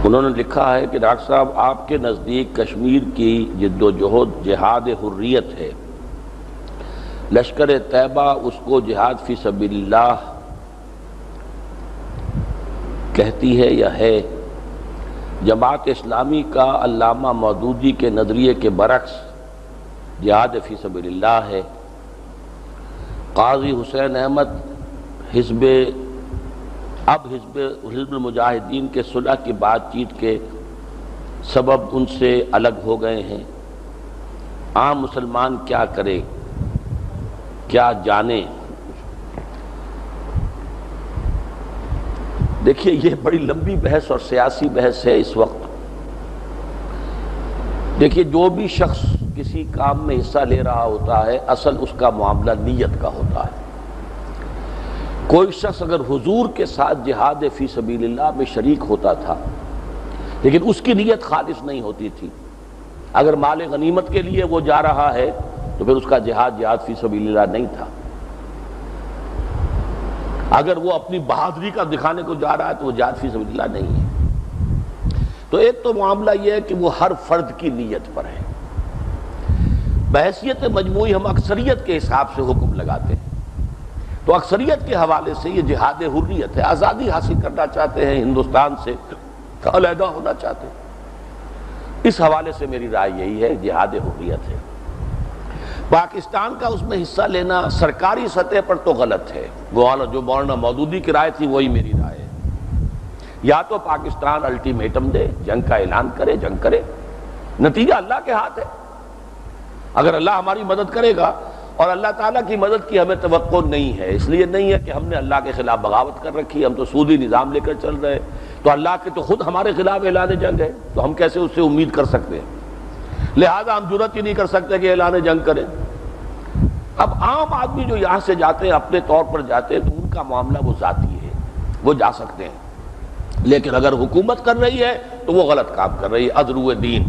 انہوں نے لکھا ہے کہ ڈاکٹر صاحب آپ کے نزدیک کشمیر کی جد و جہد جہاد حریت ہے، لشکر طیبہ اس کو جہاد فی سبیل اللہ کہتی ہے یا ہے؟ جماعت اسلامی کا علامہ مودودی کے نظریے کے برعکس جہاد فی سبیل اللہ ہے۔ قاضی حسین احمد حزب المجاہدین کے صلح کی بات چیت کے سبب ان سے الگ ہو گئے ہیں۔ عام مسلمان کیا کرے، کیا جانے؟ دیکھیے یہ بڑی لمبی بحث اور سیاسی بحث ہے اس وقت۔ دیکھیے جو بھی شخص کسی کام میں حصہ لے رہا ہوتا ہے اصل اس کا معاملہ نیت کا ہوتا ہے۔ کوئی شخص اگر حضور کے ساتھ جہاد فی سبیل اللہ میں شریک ہوتا تھا لیکن اس کی نیت خالص نہیں ہوتی تھی، اگر مال غنیمت کے لیے وہ جا رہا ہے تو پھر اس کا جہاد فی سبیل اللہ نہیں تھا۔ اگر وہ اپنی بہادری کا دکھانے کو جا رہا ہے تو وہ جہاد فی سبیل اللہ نہیں ہے۔ تو ایک تو معاملہ یہ ہے کہ وہ ہر فرد کی نیت پر ہے۔ بحیثیت مجموعی ہم اکثریت کے حساب سے حکم لگاتے ہیں، تو اکثریت کے حوالے سے یہ جہاد حریت ہے، آزادی حاصل کرنا چاہتے ہیں، ہندوستان سے علیحدہ ہونا چاہتے ہیں۔ اس حوالے سے میری رائے یہی ہے، جہاد حریت ہے۔ پاکستان کا اس میں حصہ لینا سرکاری سطح پر تو غلط ہے، جو مولانا مودودی کی رائے تھی وہی میری رائے ہے۔ یا تو پاکستان الٹیمیٹم دے، جنگ کا اعلان کرے، جنگ کرے، نتیجہ اللہ کے ہاتھ ہے۔ اگر اللہ ہماری مدد کرے گا، اور اللہ تعالیٰ کی مدد کی ہمیں توقع نہیں ہے، اس لیے نہیں ہے کہ ہم نے اللہ کے خلاف بغاوت کر رکھی، ہم تو سودی نظام لے کر چل رہے ہیں، تو اللہ کے تو خود ہمارے خلاف اعلان جنگ ہے، تو ہم کیسے اس سے امید کر سکتے ہیں؟ لہذا ہم جرأت ہی نہیں کر سکتے کہ اعلان جنگ کریں۔ اب عام آدمی جو یہاں سے جاتے ہیں اپنے طور پر جاتے ہیں تو ان کا معاملہ وہ ذاتی ہے، وہ جا سکتے ہیں، لیکن اگر حکومت کر رہی ہے تو وہ غلط کام کر رہی ہے۔ عذرو دین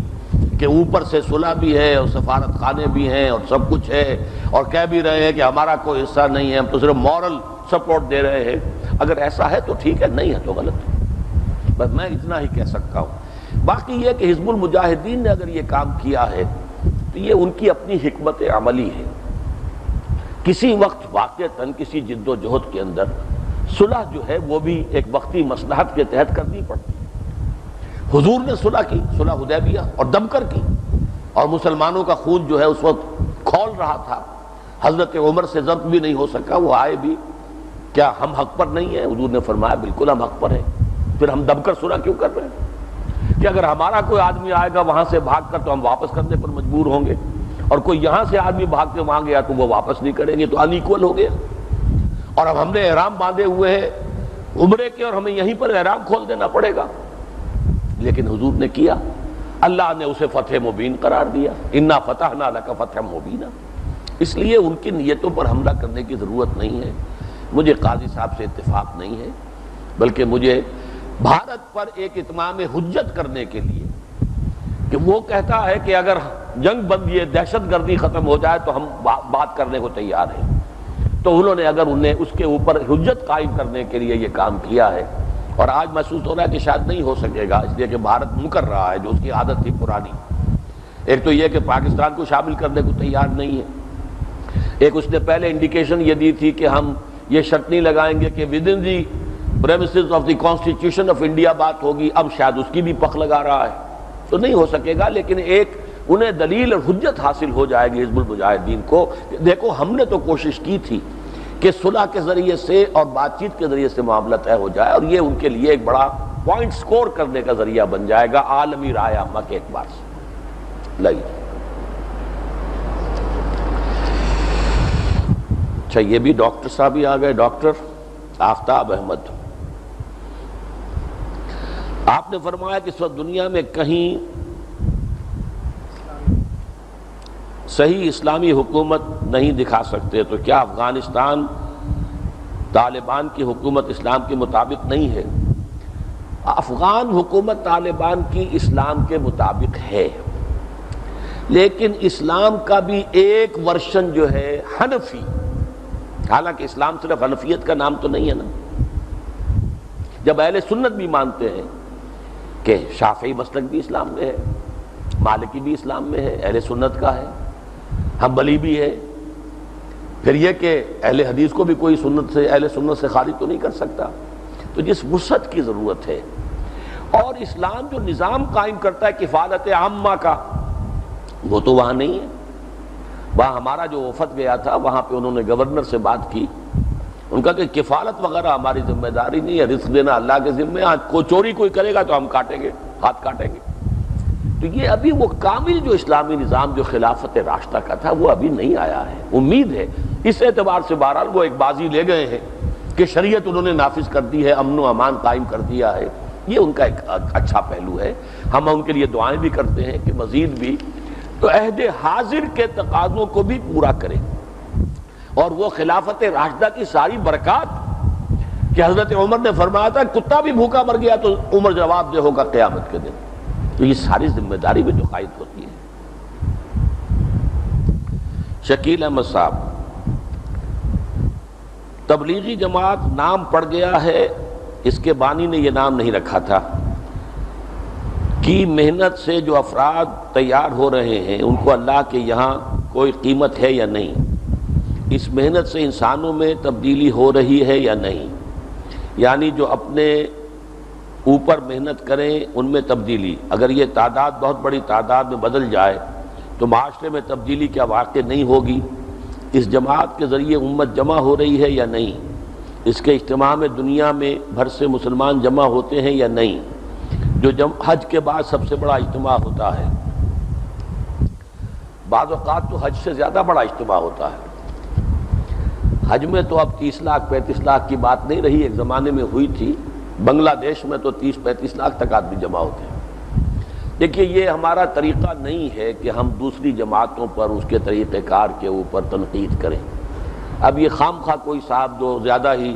کہ اوپر سے صلح بھی ہے اور سفارت خانے بھی ہیں اور سب کچھ ہے، اور کہہ بھی رہے ہیں کہ ہمارا کوئی حصہ نہیں ہے، ہم تو صرف مورل سپورٹ دے رہے ہیں۔ اگر ایسا ہے تو ٹھیک ہے، نہیں ہے تو غلط ہے، بس میں اتنا ہی کہہ سکتا ہوں۔ باقی یہ کہ حزب المجاہدین نے اگر یہ کام کیا ہے تو یہ ان کی اپنی حکمت عملی ہے۔ کسی وقت واقعتاً کسی جد و جہد کے اندر صلح جو ہے وہ بھی ایک وقتی مصلحت کے تحت کرنی پڑتی ہے۔ حضور نے صلح کی، صلح حدیبیہ، اور دم کر کی، اور مسلمانوں کا خون جو ہے اس وقت کھول رہا تھا، حضرت عمر سے ضبط بھی نہیں ہو سکا، وہ آئے بھی، کیا ہم حق پر نہیں ہیں؟ حضور نے فرمایا بالکل ہم حق پر ہیں، پھر ہم دم کر صلح کیوں کر رہے ہیں؟ کہ اگر ہمارا کوئی آدمی آئے گا وہاں سے بھاگ کر تو ہم واپس کرنے پر مجبور ہوں گے، اور کوئی یہاں سے آدمی بھاگ کے وہاں گیا تو وہ واپس نہیں کریں گے، تو انیکول ہو گیا۔ اور اب ہم نے احرام باندھے ہوئے ہیں عمرے کے، اور ہمیں یہیں پر احرام کھول دینا پڑے گا، لیکن حضور نے کیا، اللہ نے اسے فتح مبین قرار دیا، انا فتحنا لک فتحا مبینا۔ اس لیے ان کی نیتوں پر حملہ کرنے کی ضرورت نہیں ہے۔ مجھے قاضی صاحب سے اتفاق نہیں ہے، بلکہ مجھے بھارت پر ایک اتمام حجت کرنے کے لیے کہ وہ کہتا ہے کہ اگر جنگ بندی دہشت گردی ختم ہو جائے تو ہم بات کرنے کو تیار ہیں، تو انہوں نے اگر انہیں اس کے اوپر حجت قائم کرنے کے لیے یہ کام کیا ہے، اور آج محسوس ہو رہا ہے کہ شاید نہیں ہو سکے گا، اس لیے کہ بھارت منہ کر رہا ہے جو اس کی عادت تھی پرانی۔ ایک تو یہ کہ پاکستان کو شامل کرنے کو تیار نہیں ہے، ایک اس نے پہلے انڈیکیشن یہ دی تھی کہ ہم یہ شرط نہیں لگائیں گے کہ with in the premises of the constitution of India بات ہوگی، اب شاید اس کی بھی پخ لگا رہا ہے، تو نہیں ہو سکے گا۔ لیکن ایک انہیں دلیل اور حجت حاصل ہو جائے گی حزب المجاہدین کو، دیکھو ہم نے تو کوشش کی تھی کہ صلح کے ذریعے سے اور بات چیت کے ذریعے سے معاملہ طے ہو جائے، اور یہ ان کے لیے ایک بڑا پوائنٹ سکور کرنے کا ذریعہ بن جائے گا عالمی رائے عامہ کے اعتبار سے۔ لائیے اچھا، یہ بھی ڈاکٹر صاحب ہی آ گئے، ڈاکٹر آفتاب احمد۔ آپ نے فرمایا کہ اس وقت دنیا میں کہیں صحیح اسلامی حکومت نہیں دکھا سکتے، تو کیا افغانستان طالبان کی حکومت اسلام کے مطابق نہیں ہے؟ افغان حکومت طالبان کی اسلام کے مطابق ہے، لیکن اسلام کا بھی ایک ورشن جو ہے حنفی، حالانکہ اسلام صرف حنفیت کا نام تو نہیں ہے نا، جب اہل سنت بھی مانتے ہیں کہ شافعی مسلک بھی اسلام میں ہے، مالکی بھی اسلام میں ہے، اہل سنت کا ہے، حنبلی بھی ہے، پھر یہ کہ اہل حدیث کو بھی کوئی اہل سنت سے خارج تو نہیں کر سکتا۔ تو جس وسعت کی ضرورت ہے، اور اسلام جو نظام قائم کرتا ہے کفالت عامہ کا، وہ تو وہاں نہیں ہے۔ وہاں ہمارا جو وفد گیا تھا، وہاں پہ انہوں نے گورنر سے بات کی، ان کا کہ کفالت وغیرہ ہماری ذمہ داری نہیں ہے، رزق دینا اللہ کے ذمہ ہے، کوئی چوری کوئی کرے گا تو ہم کاٹیں گے، ہاتھ کاٹیں گے۔ تو یہ ابھی وہ کامل جو اسلامی نظام جو خلافت راشدہ کا تھا وہ ابھی نہیں آیا ہے۔ امید ہے اس اعتبار سے بہرحال وہ ایک بازی لے گئے ہیں کہ شریعت انہوں نے نافذ کر دی ہے، امن و امان قائم کر دیا ہے، یہ ان کا ایک اچھا پہلو ہے۔ ہم ان کے لیے دعائیں بھی کرتے ہیں کہ مزید بھی تو عہد حاضر کے تقاضوں کو بھی پورا کرے، اور وہ خلافت راشدہ کی ساری برکات کہ حضرت عمر نے فرمایا تھا کتا بھی بھوکا مر گیا تو عمر جواب دہ ہوگا قیامت کے دن، تو یہ ساری ذمہ داری بھی جو قائد ہوتی ہے۔ شکیل احمد صاحب، تبلیغی جماعت نام پڑ گیا ہے، اس کے بانی نے یہ نام نہیں رکھا تھا، کی محنت سے جو افراد تیار ہو رہے ہیں ان کو اللہ کے یہاں کوئی قیمت ہے یا نہیں؟ اس محنت سے انسانوں میں تبدیلی ہو رہی ہے یا نہیں؟ یعنی جو اپنے اوپر محنت کریں ان میں تبدیلی، اگر یہ تعداد بہت بڑی تعداد میں بدل جائے تو معاشرے میں تبدیلی کیا واقع نہیں ہوگی؟ اس جماعت کے ذریعے امت جمع ہو رہی ہے یا نہیں؟ اس کے اجتماع میں دنیا میں بھر سے مسلمان جمع ہوتے ہیں یا نہیں؟ جو حج کے بعد سب سے بڑا اجتماع ہوتا ہے، بعض اوقات تو حج سے زیادہ بڑا اجتماع ہوتا ہے۔ حج میں تو اب 30 لاکھ 35 لاکھ کی بات نہیں رہی، ایک زمانے میں ہوئی تھی، بنگلہ دیش میں تو 30-35 لاکھ تک آدمی جمع ہوتے ہیں۔ دیکھیے یہ ہمارا طریقہ نہیں ہے کہ ہم دوسری جماعتوں پر اس کے طریقہ کار کے اوپر تنقید کریں۔ اب یہ خام خواہ کوئی صاحب جو زیادہ ہی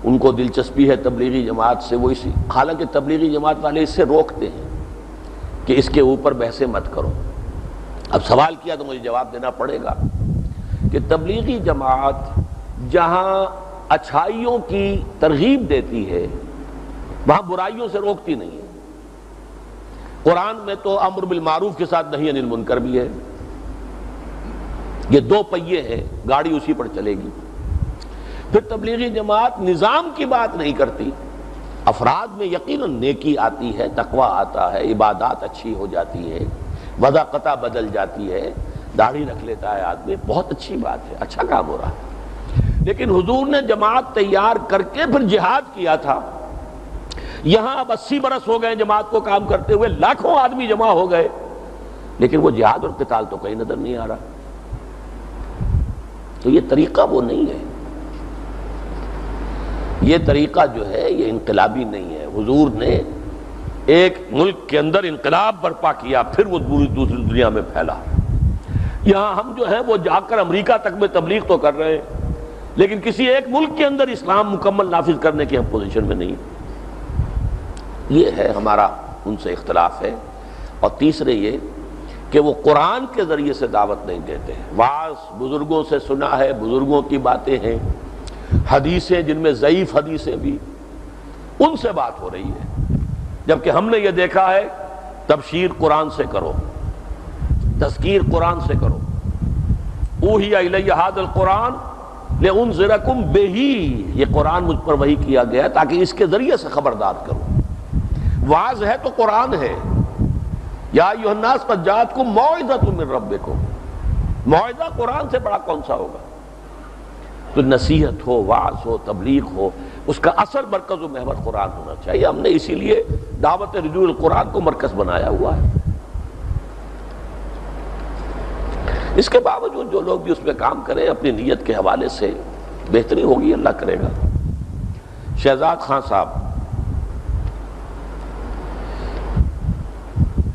ان کو دلچسپی ہے تبلیغی جماعت سے، وہ اسی، حالانکہ تبلیغی جماعت والے اس سے روکتے ہیں کہ اس کے اوپر بحثیں مت کرو۔ اب سوال کیا تو مجھے جواب دینا پڑے گا کہ تبلیغی جماعت جہاں اچھائیوں کی ترغیب دیتی ہے وہاں برائیوں سے روکتی نہیں ہے۔ قرآن میں تو امر بالمعروف کے ساتھ نہی عن المنکر بھی ہے، یہ دو پہیے ہیں، گاڑی اسی پر چلے گی۔ پھر تبلیغی جماعت نظام کی بات نہیں کرتی، افراد میں یقیناً نیکی آتی ہے، تقویٰ آتا ہے، عبادات اچھی ہو جاتی ہے، وضع قطع بدل جاتی ہے، داڑھی رکھ لیتا ہے آدمی، بہت اچھی بات ہے، اچھا کام ہو رہا ہے۔ لیکن حضور نے جماعت تیار کر کے پھر جہاد کیا تھا۔ یہاں اب 80 برس ہو گئے جماعت کو کام کرتے ہوئے، لاکھوں آدمی جمع ہو گئے، لیکن وہ جہاد اور قتال تو کہیں نظر نہیں آ رہا۔ تو یہ طریقہ وہ نہیں ہے، یہ طریقہ جو ہے یہ انقلابی نہیں ہے۔ حضور نے ایک ملک کے اندر انقلاب برپا کیا، پھر وہ دوسری دنیا میں پھیلا۔ یہاں ہم جو ہیں وہ جا کر امریکہ تک میں تبلیغ تو کر رہے ہیں، لیکن کسی ایک ملک کے اندر اسلام مکمل نافذ کرنے کی ہم پوزیشن میں نہیں۔ یہ ہے ہمارا ان سے اختلاف ہے۔ اور تیسرے یہ کہ وہ قرآن کے ذریعے سے دعوت نہیں دیتے ہیں، وعظ بزرگوں سے سنا ہے، بزرگوں کی باتیں ہیں، حدیثیں جن میں ضعیف حدیثیں بھی، ان سے بات ہو رہی ہے، جبکہ ہم نے یہ دیکھا ہے تبشیر قرآن سے کرو، تذکیر قرآن سے کرو۔ اوحی الی ھذا القرآن لانذرکم بہ، یہ قرآن مجھ پر وحی کیا گیا تاکہ اس کے ذریعے سے خبردار کروں۔ وعظ ہے تو قرآن ہے، یا ایھا الناس قد جاءتکم موعظۃ من ربکم، موعظہ قرآن سے بڑا کون سا ہوگا؟ تو نصیحت ہو، وعظ ہو، تبلیغ ہو، اس کا اصل مرکز و محور قرآن ہونا چاہیے۔ ہم نے اسی لیے دعوت رجوع القرآن کو مرکز بنایا ہوا ہے۔ اس کے باوجود جو لوگ بھی اس میں کام کریں اپنی نیت کے حوالے سے بہتری ہوگی، اللہ کرے گا۔ شہزاد خان صاحب،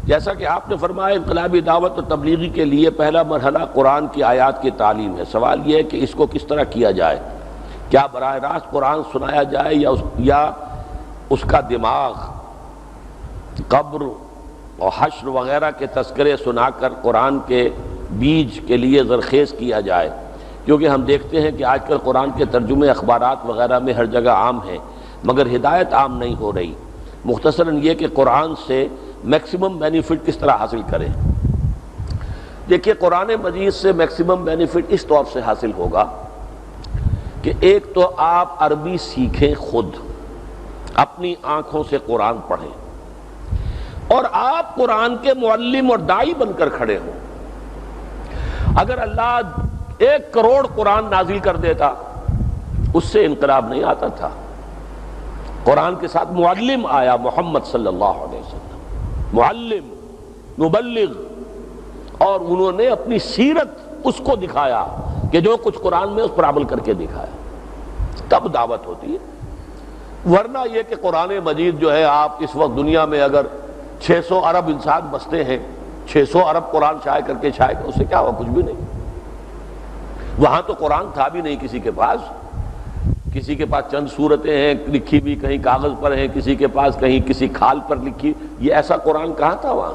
جیسا کہ آپ نے فرمایا انقلابی دعوت اور تبلیغی کے لیے پہلا مرحلہ قرآن کی آیات کی تعلیم ہے، سوال یہ ہے کہ اس کو کس طرح کیا جائے؟ کیا براہ راست قرآن سنایا جائے یا اس کا دماغ قبر اور حشر وغیرہ کے تذکرے سنا کر قرآن کے بیج کے لیے زرخیز کیا جائے؟ کیونکہ ہم دیکھتے ہیں کہ آج کل قرآن کے ترجمے اخبارات وغیرہ میں ہر جگہ عام ہیں، مگر ہدایت عام نہیں ہو رہی۔ مختصراً یہ کہ قرآن سے میکسیمم بینیفٹ کس طرح حاصل کریں۔ دیکھیے قرآن مجید سے میکسیمم بینیفٹ اس طور سے حاصل ہوگا کہ ایک تو آپ عربی سیکھیں، خود اپنی آنکھوں سے قرآن پڑھیں، اور آپ قرآن کے معلم اور داعی بن کر کھڑے ہوں۔ اگر اللہ 1 کروڑ قرآن نازل کر دیتا اس سے انقلاب نہیں آتا تھا۔ قرآن کے ساتھ معلم آیا، محمد صلی اللہ علیہ وسلم، معلم، مبلغ، اور انہوں نے اپنی سیرت اس کو دکھایا کہ جو کچھ قرآن میں اس پر عمل کر کے دکھایا، تب دعوت ہوتی ہے۔ ورنہ یہ کہ قرآن مجید جو ہے، آپ اس وقت دنیا میں اگر 600 ارب انسان بستے ہیں، 600 ارب قرآن شائع کر کے اس سے کیا ہوا؟ کچھ بھی نہیں۔ وہاں تو قرآن تھا بھی نہیں کسی کے پاس، کسی کے پاس چند سورتیں ہیں لکھی بھی، کہیں کاغذ پر ہیں، کسی کے پاس کہیں کسی کھال پر لکھی۔ یہ ایسا قرآن کہاں تھا وہاں؟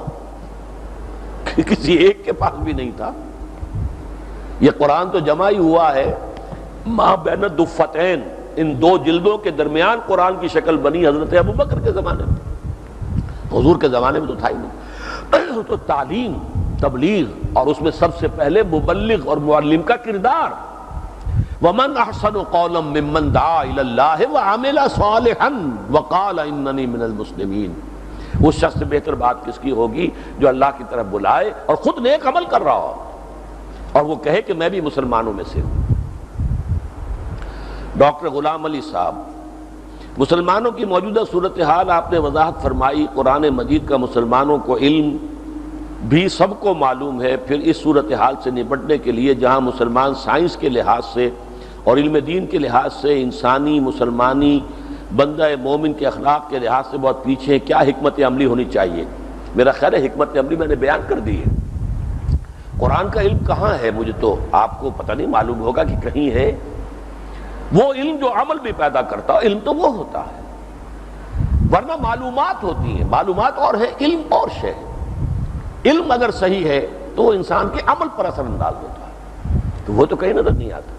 کسی ایک کے پاس بھی نہیں تھا۔ یہ قرآن تو جمع ہی ہوا ہے ما بین الدفتین، ان 2 جلدوں کے درمیان قرآن کی شکل بنی حضرت ابوبکر کے زمانے میں، حضور کے زمانے میں تو تھا ہی نہیں۔ تو تعلیم، تبلیغ، اور اس میں سب سے پہلے مبلغ اور معلم کا کردار۔ وَمَنْ أَحْسَنُ قَوْلًا مِّمَّنْ دَعَا إِلَى اللَّهِ وَعَمِلَ صَالِحًا وَقَالَ إِنَّنِي مِنَ الْمُسْلِمِينَ۔ اس شخص سے بہتر بات کس کی ہوگی جو اللہ کی طرف بلائے اور خود نیک عمل کر رہا ہو، اور وہ کہے کہ میں بھی مسلمانوں میں سے ہوں۔ ڈاکٹر غلام علی صاحب، مسلمانوں کی موجودہ صورتحال آپ نے وضاحت فرمائی۔ قرآن مجید کا مسلمانوں کو علم بھی سب کو معلوم ہے۔ پھر اس صورتحال سے نپٹنے کے لیے جہاں مسلمان سائنس کے لحاظ سے اور علم دین کے لحاظ سے، انسانی مسلمانی بندہ مومن کے اخلاق کے لحاظ سے بہت پیچھے ہیں، کیا حکمت عملی ہونی چاہیے؟ میرا خیال ہے حکمت عملی میں نے بیان کر دی ہے۔ قرآن کا علم کہاں ہے؟ مجھے تو آپ کو پتہ نہیں، معلوم ہوگا کہ کہیں ہے۔ وہ علم جو عمل بھی پیدا کرتا ہے، علم تو وہ ہوتا ہے، ورنہ معلومات ہوتی ہیں، معلومات اور ہے، علم اور شے ہے۔ علم اگر صحیح ہے تو وہ انسان کے عمل پر اثر انداز ہوتا ہے، تو وہ تو کہیں نظر نہیں آتا۔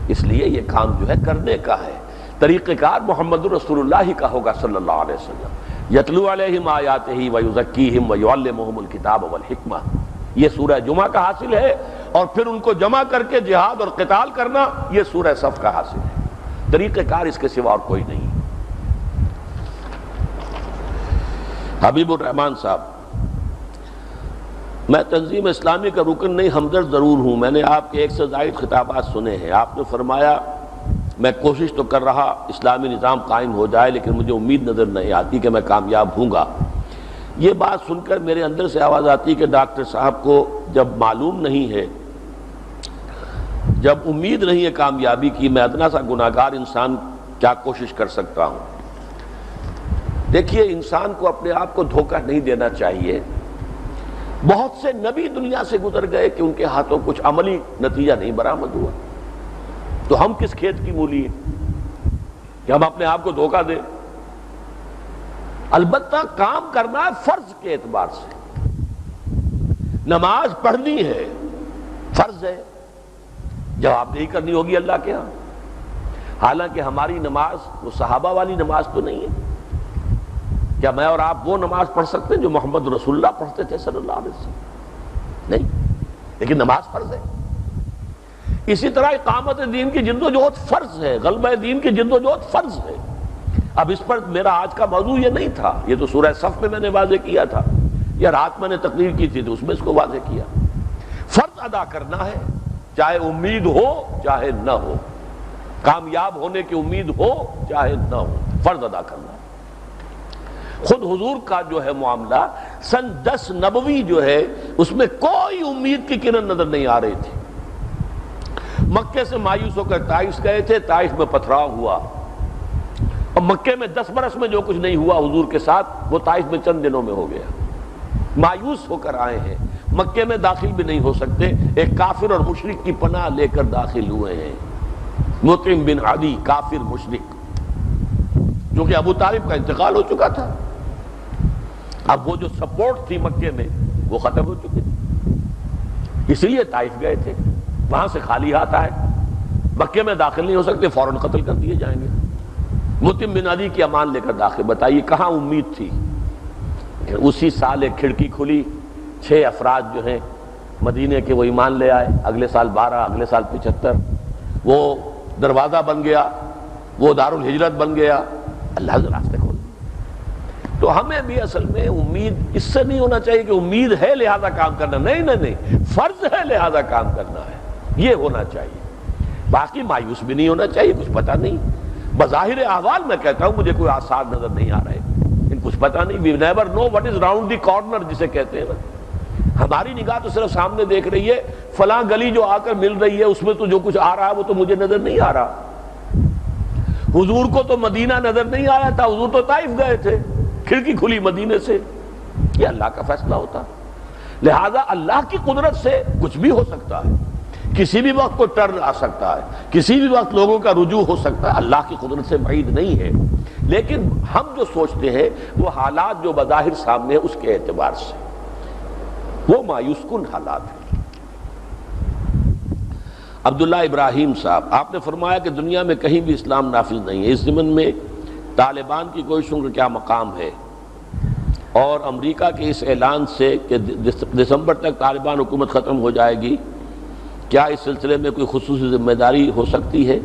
اس لیے یہ کام جو ہے کرنے کا ہے۔ طریقہ کار محمد رسول اللہ کا ہوگا صلی اللہ علیہ وسلم۔ یتلو علیہم آیاتہ ویزکیہم ویعلمہم الکتاب والحکمہ، یہ سورہ جمعہ کا حاصل ہے، اور پھر ان کو جمع کر کے جہاد اور قتال کرنا یہ سورہ صف کا حاصل ہے۔ طریقہ کار اس کے سوا اور کوئی نہیں۔ حبیب الرحمان صاحب، میں تنظیم اسلامی کا رکن نہیں، ہمدرد ضرور ہوں۔ میں نے آپ کے 1 سے زائد خطابات سنے ہیں۔ آپ نے فرمایا میں کوشش تو کر رہا اسلامی نظام قائم ہو جائے، لیکن مجھے امید نظر نہیں آتی کہ میں کامیاب ہوں گا۔ یہ بات سن کر میرے اندر سے آواز آتی کہ ڈاکٹر صاحب کو جب معلوم نہیں ہے، جب امید نہیں ہے کامیابی کی، میں ادنا سا گناہگار انسان کیا کوشش کر سکتا ہوں؟ دیکھیے، انسان کو اپنے آپ کو دھوکہ نہیں دینا چاہیے۔ بہت سے نبی دنیا سے گزر گئے کہ ان کے ہاتھوں کچھ عملی نتیجہ نہیں برآمد ہوا، تو ہم کس کھیت کی مولی ہیں کہ ہم اپنے آپ کو دھوکہ دیں؟ البتہ کام کرنا ہے فرض کے اعتبار سے۔ نماز پڑھنی ہے، فرض ہے، جواب نہیں کرنی ہوگی اللہ کے ہاں۔ حالانکہ ہماری نماز وہ صحابہ والی نماز تو نہیں ہے۔ کیا میں اور آپ وہ نماز پڑھ سکتے ہیں جو محمد رسول اللہ پڑھتے تھے صلی اللہ علیہ وسلم؟ نہیں، لیکن نماز فرض ہے۔ اسی طرح اقامت دین کی جدوجہد فرض ہے، غلبہ دین کی جدوجہد فرض ہے۔ اب اس پر میرا آج کا موضوع یہ نہیں تھا، یہ تو سورہ صف میں نے واضح کیا تھا، یا رات میں نے تقریر کی تھی تو اس میں اس کو واضح کیا۔ فرض ادا کرنا ہے، چاہے امید ہو چاہے نہ ہو، کامیاب ہونے کی امید ہو چاہے نہ ہو، فرض ادا کرنا ہے۔ خود حضور کا جو ہے معاملہ سن 10 نبوی جو ہے اس میں کوئی امید کی کرن نظر نہیں آ رہی تھی۔ مکے سے مایوس ہو کر طائف گئے تھے، طائف میں پتھراؤ ہوا، اور مکے میں 10 برس میں جو کچھ نہیں ہوا حضور کے ساتھ وہ طائف میں چند دنوں میں ہو گیا۔ مایوس ہو کر آئے ہیں، مکے میں داخل بھی نہیں ہو سکتے، ایک کافر اور مشرک کی پناہ لے کر داخل ہوئے ہیں، مطعم بن عدی، کافر مشرک، جو کہ ابو طالب کا انتقال ہو چکا تھا۔ اب وہ جو سپورٹ تھی مکے میں وہ ختم ہو چکی تھی، اسی لیے طائف گئے تھے۔ وہاں سے خالی ہاتھ آئے، مکے میں داخل نہیں ہو سکتے، فوراً قتل کر دیے جائیں گے۔ مطعم بن عدی کی امان لے کر داخل. بتائیے کہاں امید تھی. اسی سال ایک کھڑکی کھلی, 6 افراد جو ہیں مدینے کے وہ ایمان لے آئے. اگلے سال 12, اگلے سال 75. وہ دروازہ بن گیا, وہ دارالہجرت بن گیا. اللہ کے راستے کھول. تو ہمیں بھی اصل میں امید اس سے نہیں ہونا چاہیے کہ امید ہے لہذا کام کرنا. نہیں, فرض ہے لہذا کام کرنا ہے, یہ ہونا چاہیے. باقی مایوس بھی نہیں ہونا چاہیے. کچھ پتہ نہیں, بظاہر احوال میں کہتا ہوں مجھے کوئی آثار نظر نہیں آ رہے, لیکن کچھ پتہ نہیں. We never know what is round the corner جسے کہتے ہیں نا. ہماری نگاہ تو صرف سامنے دیکھ رہی ہے, فلاں گلی جو آ کر مل رہی ہے اس میں تو جو کچھ آ رہا ہے وہ تو مجھے نظر نہیں آ رہا. حضور کو تو مدینہ نظر نہیں آیا تھا, حضور تو طائف گئے تھے, کھڑکی کھلی مدینے سے. یہ اللہ کا فیصلہ ہوتا. لہذا اللہ کی قدرت سے کچھ بھی ہو سکتا ہے. کسی بھی وقت کو ٹرن آ سکتا ہے, کسی بھی وقت لوگوں کا رجوع ہو سکتا ہے. اللہ کی قدرت سے بعید نہیں ہے. لیکن ہم جو سوچتے ہیں وہ حالات جو بظاہر سامنے ہیں اس کے اعتبار سے وہ مایوس کن حالات ہیں. عبداللہ ابراہیم صاحب, آپ نے فرمایا کہ دنیا میں کہیں بھی اسلام نافذ نہیں ہے. اس ضمن میں طالبان کی کوششوں کا کیا مقام ہے, اور امریکہ کے اس اعلان سے کہ دسمبر تک طالبان حکومت ختم ہو جائے گی, کیا اس سلسلے میں کوئی خصوصی ذمہ داری ہو سکتی ہے؟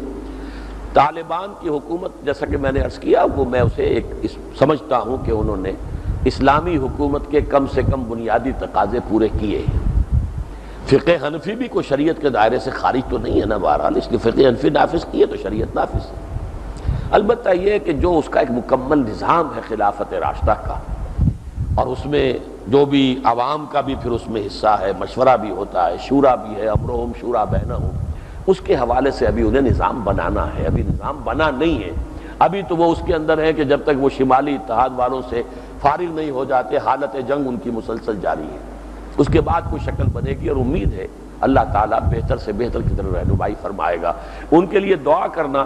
طالبان کی حکومت, جیسا کہ میں نے عرض کیا, وہ میں اسے سمجھتا ہوں کہ انہوں نے اسلامی حکومت کے کم سے کم بنیادی تقاضے پورے کیے. فقہ حنفی بھی کوئی شریعت کے دائرے سے خارج تو نہیں ہے نا بہرحال, اس لیے فقہ حنفی نافذ کیے تو شریعت نافذ ہے. البتہ یہ کہ جو اس کا ایک مکمل نظام ہے خلافت راشدہ کا, اور اس میں جو بھی عوام کا بھی پھر اس میں حصہ ہے, مشورہ بھی ہوتا ہے, شورا بھی ہے, امرہم شورا بینہم, اس کے حوالے سے ابھی انہیں نظام بنانا ہے. ابھی نظام بنا نہیں ہے. ابھی تو وہ اس کے اندر ہے کہ جب تک وہ شمالی اتحاد والوں سے فارغ نہیں ہو جاتے حالت جنگ ان کی مسلسل جاری ہے. اس کے بعد کوئی شکل بنے گی, اور امید ہے اللہ تعالیٰ بہتر سے بہتر کی طرف رہنمائی فرمائے گا. ان کے لیے دعا کرنا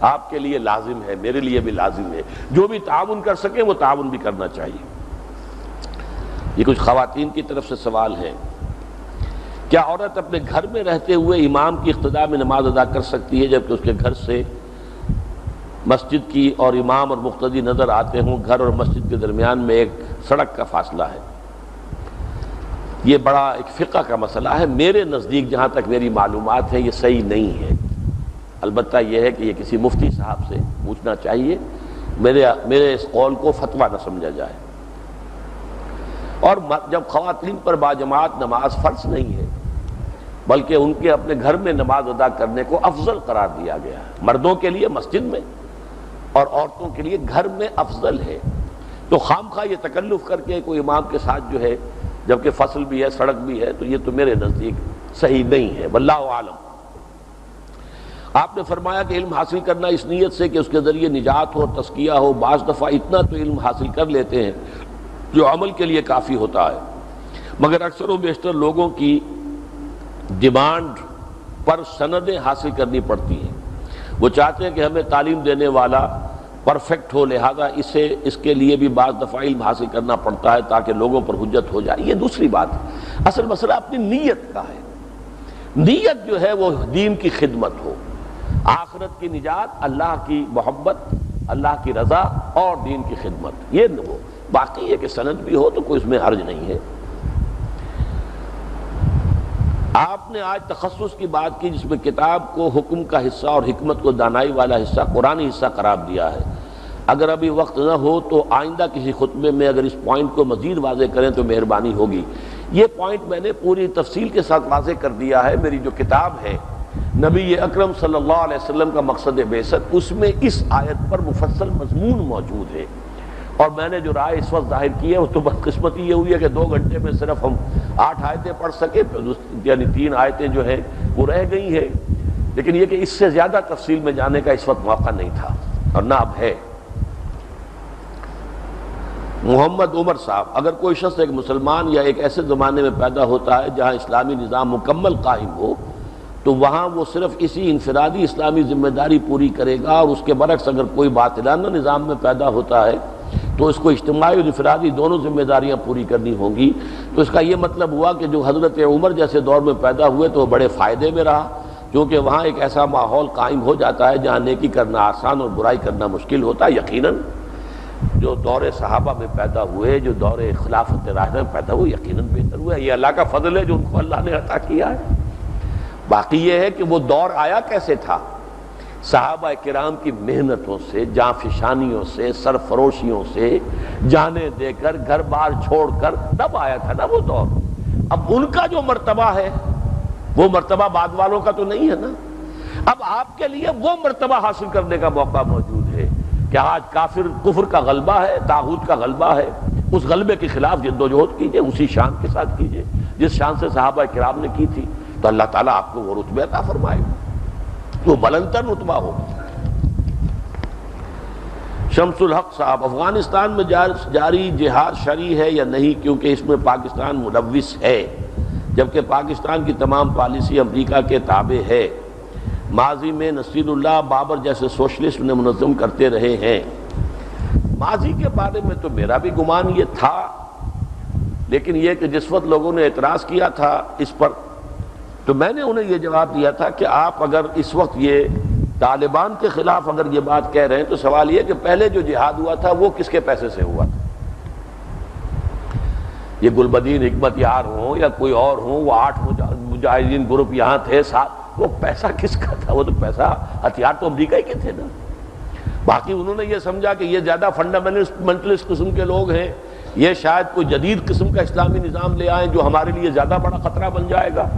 آپ کے لیے لازم ہے, میرے لیے بھی لازم ہے. جو بھی تعاون کر سکیں وہ تعاون بھی کرنا چاہیے. یہ کچھ خواتین کی طرف سے سوال ہے. کیا عورت اپنے گھر میں رہتے ہوئے امام کی اقتداء میں نماز ادا کر سکتی ہے جبکہ اس کے گھر سے مسجد کی اور امام اور مقتدی نظر آتے ہوں؟ گھر اور مسجد کے درمیان میں ایک سڑک کا فاصلہ ہے. یہ بڑا ایک فقہ کا مسئلہ ہے. میرے نزدیک جہاں تک میری معلومات ہے یہ صحیح نہیں ہے. البتہ یہ ہے کہ یہ کسی مفتی صاحب سے پوچھنا چاہیے. میرے اس قول کو فتویٰ نہ سمجھا جائے. اور جب خواتین پر باجماعت نماز فرض نہیں ہے بلکہ ان کے اپنے گھر میں نماز ادا کرنے کو افضل قرار دیا گیا ہے, مردوں کے لیے مسجد میں اور عورتوں کے لیے گھر میں افضل ہے, تو خامخواہ یہ تکلف کر کے کوئی امام کے ساتھ جو ہے جبکہ فصل بھی ہے سڑک بھی ہے, تو یہ تو میرے نزدیک صحیح نہیں ہے. واللہ عالم. آپ نے فرمایا کہ علم حاصل کرنا اس نیت سے کہ اس کے ذریعے نجات ہو, تزکیہ ہو. بعض دفعہ اتنا تو علم حاصل کر لیتے ہیں جو عمل کے لیے کافی ہوتا ہے, مگر اکثر و بیشتر لوگوں کی ڈیمانڈ پر سندیں حاصل کرنی پڑتی ہیں. وہ چاہتے ہیں کہ ہمیں تعلیم دینے والا پرفیکٹ ہو, لہذا اس کے لیے بھی بعض دفعہ علم حاصل کرنا پڑتا ہے تاکہ لوگوں پر حجت ہو جائے. یہ دوسری بات ہے. اصل مسئلہ اپنی نیت کا ہے. نیت جو ہے وہ دین کی خدمت ہو, آخرت کی نجات, اللہ کی محبت, اللہ کی رضا اور دین کی خدمت, یہ نہ ہو. باقی یہ کہ سند بھی ہو تو کوئی اس میں حرج نہیں ہے. آپ نے آج تخصص کی بات کی جس میں کتاب کو حکم کا حصہ اور حکمت کو دانائی والا حصہ قرآنی حصہ قرار دیا ہے. اگر ابھی وقت نہ ہو تو آئندہ کسی خطبے میں اگر اس پوائنٹ کو مزید واضح کریں تو مہربانی ہوگی. یہ پوائنٹ میں نے پوری تفصیل کے ساتھ واضح کر دیا ہے. میری جو کتاب ہے نبی اکرم صلی اللہ علیہ وسلم کا مقصد بعثت, اس میں اس آیت پر مفصل مضمون موجود ہے. اور میں نے جو رائے اس وقت ظاہر کی ہے وہ تو بدقسمتی یہ ہوئی ہے کہ 2 گھنٹے میں صرف ہم 8 آیتیں پڑھ سکے, یعنی 3 آیتیں جو ہیں وہ رہ گئی ہیں. لیکن یہ کہ اس سے زیادہ تفصیل میں جانے کا اس وقت موقع نہیں تھا اور نہ اب ہے. محمد عمر صاحب, اگر کوئی شخص ایک مسلمان یا ایک ایسے زمانے میں پیدا ہوتا ہے جہاں اسلامی نظام مکمل قائم ہو تو وہاں وہ صرف اسی انفرادی اسلامی ذمہ داری پوری کرے گا, اور اس کے برعکس اگر کوئی باطلانہ نظام میں پیدا ہوتا ہے تو اس کو اجتماعی اور انفرادی دونوں ذمہ داریاں پوری کرنی ہوں گی. تو اس کا یہ مطلب ہوا کہ جو حضرت عمر جیسے دور میں پیدا ہوئے تو وہ بڑے فائدے میں رہا, کیونکہ وہاں ایک ایسا ماحول قائم ہو جاتا ہے جہاں نیکی کرنا آسان اور برائی کرنا مشکل ہوتا ہے۔ یقیناً جو دور صحابہ میں پیدا ہوئے، جو دور خلافت راشدہ میں پیدا ہوئے، یقیناً بہتر ہوا ہے۔ یہ اللہ کا فضل ہے جو ان کو اللہ نے عطا کیا ہے۔ باقی یہ ہے کہ وہ دور آیا کیسے تھا، صحابہ کرام کی محنتوں سے، جاں فشانیوں سے، سرفروشیوں سے، جانیں دے کر، گھر بار چھوڑ کر تب آیا تھا نا وہ دور۔ اب ان کا جو مرتبہ ہے وہ مرتبہ بعد والوں کا تو نہیں ہے نا۔ اب آپ کے لیے وہ مرتبہ حاصل کرنے کا موقع موجود ہے کہ آج کفر کا غلبہ ہے، طاغوت کا غلبہ ہے، اس غلبے کے خلاف جدوجہد کیجئے، اسی شان کے ساتھ کیجئے جس شان سے صحابہ کرام نے کی تھی، تو اللہ تعالیٰ آپ کو وہ رتبہ عطا فرمائے، وہ بلندتر رتبہ ہو۔ شمس الحق صاحب، افغانستان میں جاری جہاد شرعی ہے یا نہیں، کیونکہ اس میں پاکستان ملوث ہے جبکہ پاکستان کی تمام پالیسی امریکہ کے تابع ہے۔ ماضی میں نصیر اللہ بابر جیسے سوشلسٹ نے منظم کرتے رہے ہیں۔ ماضی کے بارے میں تو میرا بھی گمان یہ تھا، لیکن یہ کہ جس وقت لوگوں نے اعتراض کیا تھا اس پر، تو میں نے انہیں یہ جواب دیا تھا کہ آپ اگر اس وقت یہ طالبان کے خلاف اگر یہ بات کہہ رہے ہیں تو سوال یہ کہ پہلے جو جہاد ہوا تھا وہ کس کے پیسے سے ہوا تھا؟ یہ گلبدین حکمت یار ہوں یا کوئی اور ہوں، وہ 8 مجاہدین گروپ یہاں تھے ساتھ، وہ پیسہ کس کا تھا؟ وہ تو پیسہ، ہتھیار تو امریکہ ہی کے تھے نا۔ باقی انہوں نے یہ سمجھا کہ یہ زیادہ فنڈامنٹلسٹ قسم کے لوگ ہیں، یہ شاید کوئی جدید قسم کا اسلامی نظام لے آئیں جو ہمارے لیے زیادہ بڑا خطرہ بن جائے گا،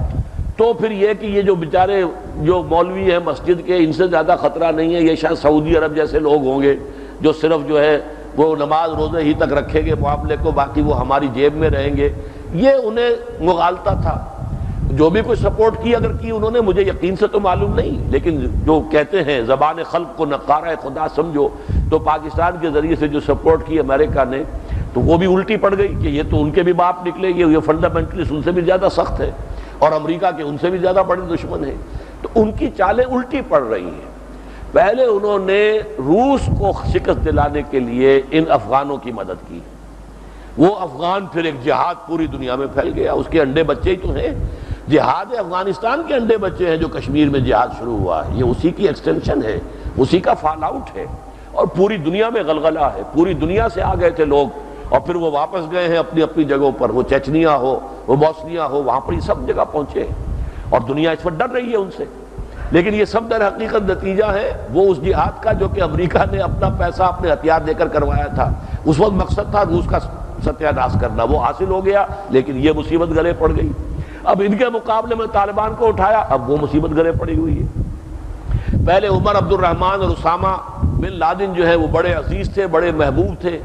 تو پھر یہ کہ یہ جو بیچارے جو مولوی ہیں مسجد کے، ان سے زیادہ خطرہ نہیں ہے، یہ شاید سعودی عرب جیسے لوگ ہوں گے جو صرف جو ہے وہ نماز روزے ہی تک رکھیں گے معاملے کو، باقی وہ ہماری جیب میں رہیں گے۔ یہ انہیں مغالطہ تھا۔ جو بھی کوئی سپورٹ کی اگر کی انہوں نے، مجھے یقین سے تو معلوم نہیں، لیکن جو کہتے ہیں زبان خلق کو نقارہ خدا سمجھو، تو پاکستان کے ذریعے سے جو سپورٹ کی امریکہ نے، تو وہ بھی الٹی پڑ گئی کہ یہ تو ان کے بھی باپ نکلے، یہ فنڈامنٹلسٹ ان سے بھی زیادہ سخت ہے اور امریکہ کے ان سے بھی زیادہ بڑے دشمن ہیں، تو ان کی چالیں الٹی پڑ رہی ہیں۔ پہلے انہوں نے روس کو شکست دلانے کے لیے ان افغانوں کی مدد کی، وہ افغان پھر ایک جہاد پوری دنیا میں پھیل گیا، اس کے انڈے بچے ہی تو ہیں، جہاد افغانستان کے انڈے بچے ہیں جو کشمیر میں جہاد شروع ہوا ہے، یہ اسی کی ایکسٹینشن ہے، اسی کا فال آؤٹ ہے، اور پوری دنیا میں غلغلہ ہے، پوری دنیا سے آ گئے تھے لوگ، اور پھر وہ واپس گئے ہیں اپنی اپنی جگہوں پر، وہ چچنیا ہو، وہ بوسنیا ہو، وہاں پر یہ سب جگہ پہنچے ہیں، اور دنیا اس وقت ڈر رہی ہے ان سے۔ لیکن یہ سب در حقیقت نتیجہ ہے وہ اس جہاد کا جو کہ امریکہ نے اپنا پیسہ اپنے ہتھیار دے کر کروایا تھا۔ اس وقت مقصد تھا روس کا ستیہ ناش کرنا، وہ حاصل ہو گیا، لیکن یہ مصیبت گلے پڑ گئی۔ اب ان کے مقابلے میں طالبان کو اٹھایا، اب وہ مصیبت گلے پڑی ہوئی ہے۔ پہلے عمر عبد الرحمن اور اسامہ بن لادن جو ہے وہ بڑے عزیز تھے، بڑے محبوب تھے،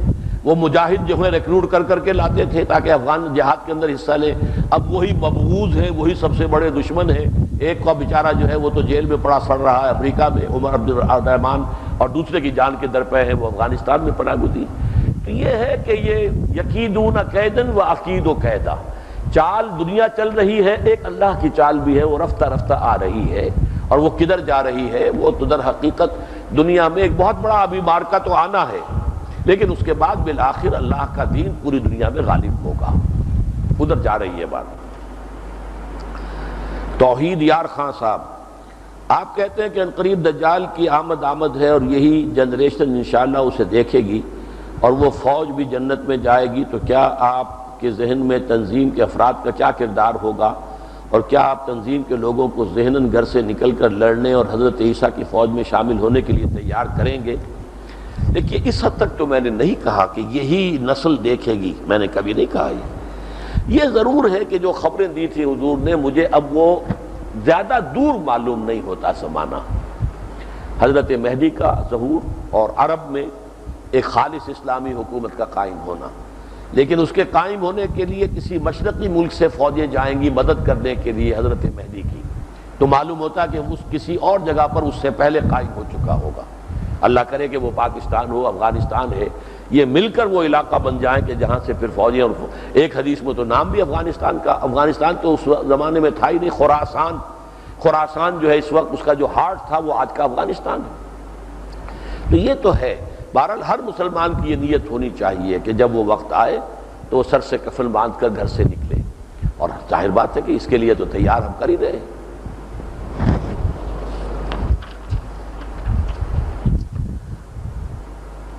وہ مجاہد جو ہے ریکروٹ کر کر کے لاتے تھے تاکہ افغان جہاد کے اندر حصہ لیں۔ اب وہی مبغوض ہیں، وہی سب سے بڑے دشمن ہیں، ایک کا بیچارہ جو ہے وہ تو جیل میں پڑا سڑ رہا ہے امریکہ میں، عمر عبد الرحمن، اور دوسرے کی جان کے درپے ہیں وہ افغانستان میں پناہ گزین۔ تو یہ ہے کہ یہ یکیدون کیدن و اکید کیدا، چال دنیا چل رہی ہے، ایک اللہ کی چال بھی ہے، وہ رفتہ رفتہ آ رہی ہے، اور وہ کدھر جا رہی ہے؟ وہ تو در حقیقت دنیا میں ایک بہت بڑا ابھی مارکا تو آنا ہے، لیکن اس کے بعد بالآخر اللہ کا دین پوری دنیا میں غالب ہوگا، ادھر جا رہی ہے بات۔ توحید یار خان صاحب، آپ کہتے ہیں کہ عنقریب دجال کی آمد ہے اور یہی جنریشن انشاءاللہ اسے دیکھے گی اور وہ فوج بھی جنت میں جائے گی، تو کیا آپ کے ذہن میں تنظیم کے افراد کا کیا کردار ہوگا، اور کیا آپ تنظیم کے لوگوں کو ذہناً گھر سے نکل کر لڑنے اور حضرت عیسیٰ کی فوج میں شامل ہونے کے لیے تیار کریں گے؟ دیکھیے اس حد تک تو میں نے نہیں کہا کہ یہی نسل دیکھے گی، میں نے کبھی نہیں کہا یہ ضرور ہے کہ جو خبریں دی تھی حضور نے مجھے اب وہ زیادہ دور معلوم نہیں ہوتا زمانہ، حضرت مہدی کا ظہور اور عرب میں ایک خالص اسلامی حکومت کا قائم ہونا، لیکن اس کے قائم ہونے کے لیے کسی مشرقی ملک سے فوجیں جائیں گی مدد کرنے کے لیے حضرت مہدی کی، تو معلوم ہوتا کہ اس کسی اور جگہ پر اس سے پہلے قائم ہو چکا ہوگا۔ اللہ کرے کہ وہ پاکستان ہو، افغانستان ہے، یہ مل کر وہ علاقہ بن جائیں کہ جہاں سے پھر فوجیں، اور ایک حدیث میں تو نام بھی افغانستان کا، افغانستان تو اس زمانے میں تھا ہی نہیں، خراسان جو ہے اس وقت اس کا جو ہارٹ تھا وہ آج کا افغانستان ہے۔ تو یہ تو ہے، بہرحال ہر مسلمان کی یہ نیت ہونی چاہیے کہ جب وہ وقت آئے تو وہ سر سے کفن باندھ کر گھر سے نکلے، اور ظاہر بات ہے کہ اس کے لیے تو تیار ہم کر ہی رہے ہیں۔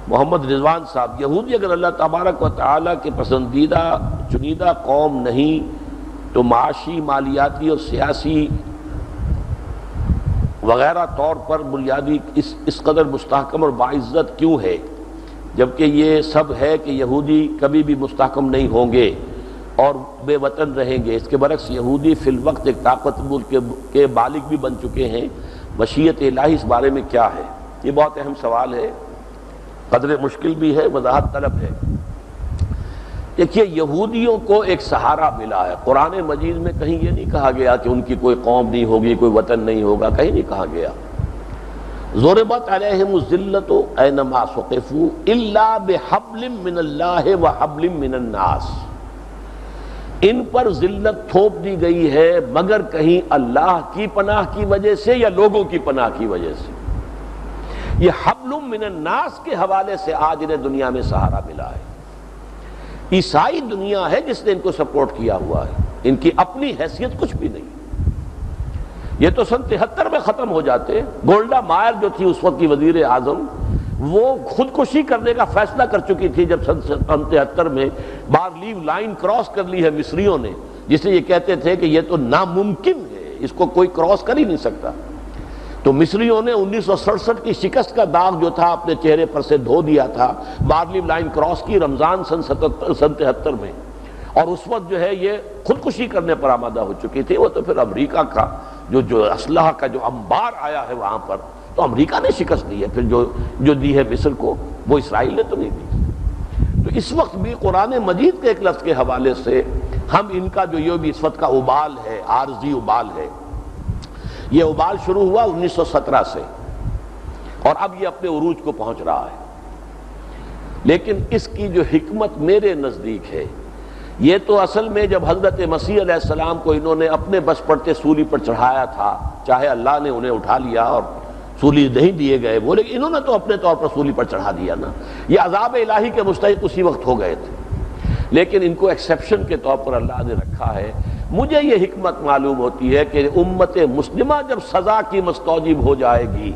محمد رضوان صاحب، یہودی اگر اللہ تبارک و تعالیٰ کے پسندیدہ چنیدہ قوم نہیں تو معاشی، مالیاتی اور سیاسی وغیرہ طور پر بنیادی اس قدر مستحکم اور باعزت کیوں ہے، جبکہ یہ سب ہے کہ یہودی کبھی بھی مستحکم نہیں ہوں گے اور بے وطن رہیں گے؟ اس کے برعکس یہودی فی الوقت ایک طاقتور کے بالغ بھی بن چکے ہیں۔ مشیت الہی اس بارے میں کیا ہے؟ یہ بہت اہم سوال ہے، قدر مشکل بھی ہے، وضاحت طلب ہے۔ دیکھیے، یہودیوں کو ایک سہارا ملا ہے۔ قرآن مجید میں کہیں یہ نہیں کہا گیا کہ ان کی کوئی قوم نہیں ہوگی، کوئی وطن نہیں ہوگا، کہیں نہیں کہا گیا۔ ضربت علیہم الذلۃ اینما ثقفوا الا بحبل من اللہ وحبل من الناس، ان پر ذلت تھوپ دی گئی ہے مگر کہیں اللہ کی پناہ کی وجہ سے یا لوگوں کی پناہ کی وجہ سے۔ یہ حبل من الناس کے حوالے سے آج انہیں دنیا میں سہارا ملا ہے۔ عیسائی دنیا ہے جس نے ان کو سپورٹ کیا ہوا ہے، ان کی اپنی حیثیت کچھ بھی نہیں۔ یہ تو سن 73 میں ختم ہو جاتے۔ گولڈا مائر جو تھی اس وقت کی وزیر اعظم، وہ خودکشی کرنے کا فیصلہ کر چکی تھی جب سن 73 میں بارلیو لائن کراس کر لی ہے مصریوں نے، جسے یہ کہتے تھے کہ یہ تو ناممکن ہے، اس کو کوئی کراس کر ہی نہیں سکتا۔ تو مصریوں نے 1967 کی شکست کا داغ جو تھا اپنے چہرے پر سے دھو دیا تھا، بارلیو لائن کراس کی رمضان سن 73 میں، اور اس وقت جو ہے یہ خودکشی کرنے پر آمادہ ہو چکی تھی۔ وہ تو پھر امریکہ کا جو اسلحہ کا جو انبار آیا ہے وہاں پر، تو امریکہ نے شکست دی ہے، پھر جو دی ہے مصر کو، وہ اسرائیل نے تو نہیں دی۔ تو اس وقت بھی قرآن مجید کے ایک لفظ کے حوالے سے ہم ان کا جو یہ بھی اس وقت کا ابال ہے، عارضی ابال ہے، یہ ابال شروع ہوا 1917 سے اور اب یہ اپنے عروج کو پہنچ رہا ہے۔ لیکن اس کی جو حکمت میرے نزدیک ہے، یہ تو اصل میں جب حضرت مسیح علیہ السلام کو انہوں نے اپنے بس پڑتے سولی پر چڑھایا تھا، چاہے اللہ نے انہیں اٹھا لیا اور سولی نہیں دیے گئے وہ، لیکن انہوں نے تو اپنے طور پر سولی پر چڑھا دیا نا، یہ عذاب الہی کے مستحق اسی وقت ہو گئے تھے، لیکن ان کو ایکسیپشن کے طور پر اللہ نے رکھا ہے۔ مجھے یہ حکمت معلوم ہوتی ہے کہ امت مسلمہ جب سزا کی مستوجب ہو جائے گی